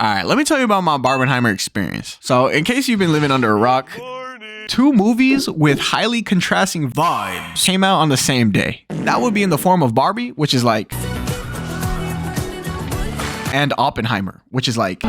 Alright, let me tell you about my Barbenheimer experience. So, in case you've been living under a rock, 2 movies with highly contrasting vibes came out on the same day. That would be in the form of Barbie, which is like, and Oppenheimer, which is like.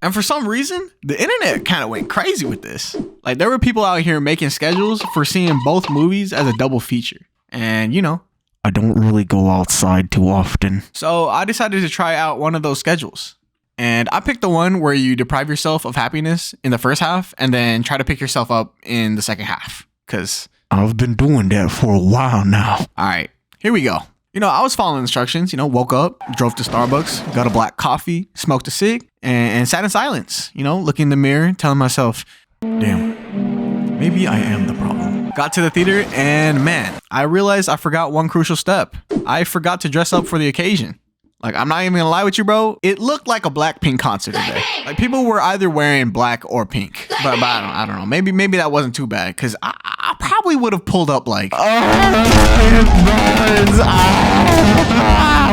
And for some reason, the internet kind of went crazy with this. Like, there were people out here making schedules for seeing both movies as a double feature. And you know, I don't really go outside too often. So I decided to try out one of those schedules. And I picked the one where you deprive yourself of happiness in the first half and then try to pick yourself up in the second half. Because I've been doing that for a while now. All right, here we go. You know, I was following instructions, woke up, drove to Starbucks, got a black coffee, smoked a cig, and sat in silence, looking in the mirror, telling myself, damn, maybe I am the problem. Got to the theater and man, I realized I forgot one crucial step. I forgot to dress up for the occasion. Like, I'm not even gonna lie with you, bro. It looked like a Blackpink concert today. Like, people were either wearing black or pink. But I don't know. Maybe that wasn't too bad, because I probably would have pulled up like, oh,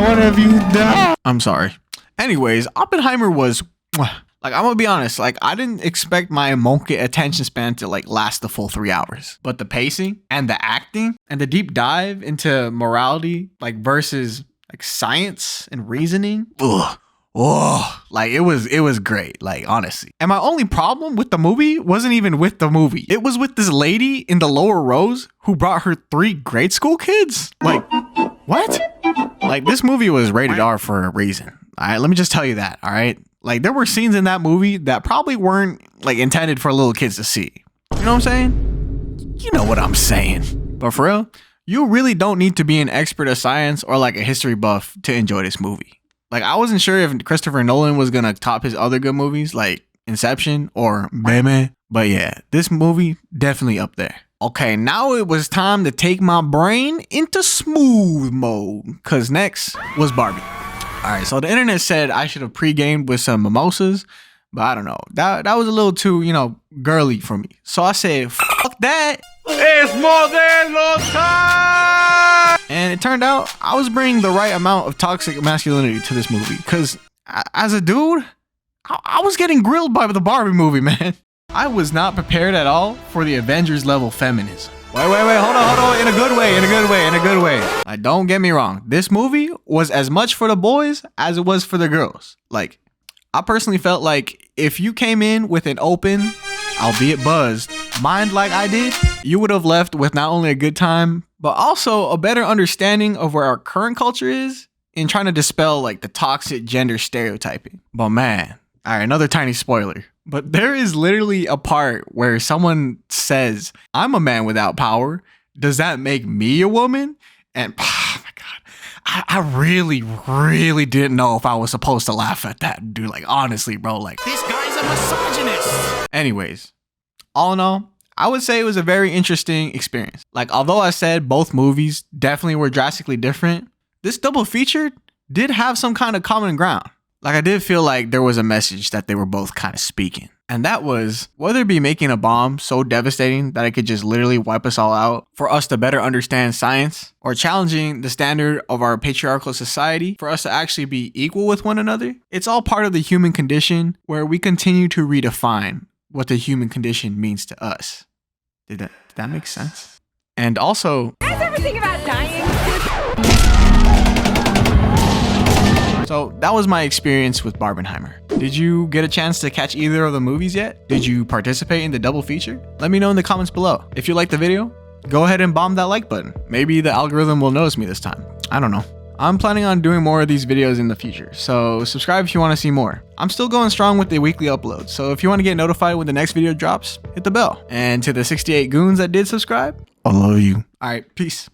what have you done? I'm sorry. Anyways, Oppenheimer was, like, I'm gonna be honest, like, I didn't expect my monkey attention span to like last the full 3 hours. But the pacing and the acting and the deep dive into morality, like, versus like science and reasoning. Like it was great, like, honestly. And my only problem with the movie wasn't even with the movie. It was with this lady in the lower rows who brought her 3 grade school kids. Like, what? Like, this movie was rated R for a reason. All right, let me just tell you that. All right, like, there were scenes in that movie that probably weren't like intended for little kids to see. You know what I'm saying? You know what I'm saying. But for real, you really don't need to be an expert of science or like a history buff to enjoy this movie. Like, I wasn't sure if Christopher Nolan was gonna top his other good movies like Inception or Batman, but yeah, this movie definitely up there. Okay, now it was time to take my brain into smooth mode, cause next was Barbie. All right, so the internet said I should have pre-gamed with some mimosas, but I don't know. That was a little too, girly for me. So I said, fuck that. It's modelo time! And it turned out I was bringing the right amount of toxic masculinity to this movie. Because as a dude, I was getting grilled by the Barbie movie, man. I was not prepared at all for the Avengers level feminism. Wait, hold on. In a good way. Like, don't get me wrong. This movie was as much for the boys as it was for the girls. Like, I personally felt like if you came in with an open, albeit buzzed, mind like I did, you would have left with not only a good time, but also a better understanding of where our current culture is in trying to dispel like the toxic gender stereotyping. But man, all right, another tiny spoiler. But there is literally a part where someone says, I'm a man without power. Does that make me a woman? And oh my God, I really didn't know if I was supposed to laugh at that, dude. Like, honestly, bro, like, this guy's a misogynist. Anyways, all in all, I would say it was a very interesting experience. Like, although I said both movies definitely were drastically different, this double feature did have some kind of common ground. Like, I did feel like there was a message that they were both kind of speaking. And that was, whether it be making a bomb so devastating that it could just literally wipe us all out for us to better understand science, or challenging the standard of our patriarchal society for us to actually be equal with one another, it's all part of the human condition where we continue to redefine what the human condition means to us. Did that make sense? And also, you guys ever think about dying? So that was my experience with Barbenheimer. Did you get a chance to catch either of the movies yet? Did you participate in the double feature? Let me know in the comments below. If you liked the video, go ahead and bomb that like button. Maybe the algorithm will notice me this time. I don't know. I'm planning on doing more of these videos in the future, so subscribe if you want to see more. I'm still going strong with the weekly uploads, so if you want to get notified when the next video drops, hit the bell. And to the 68 goons that did subscribe, I love you. All right, peace.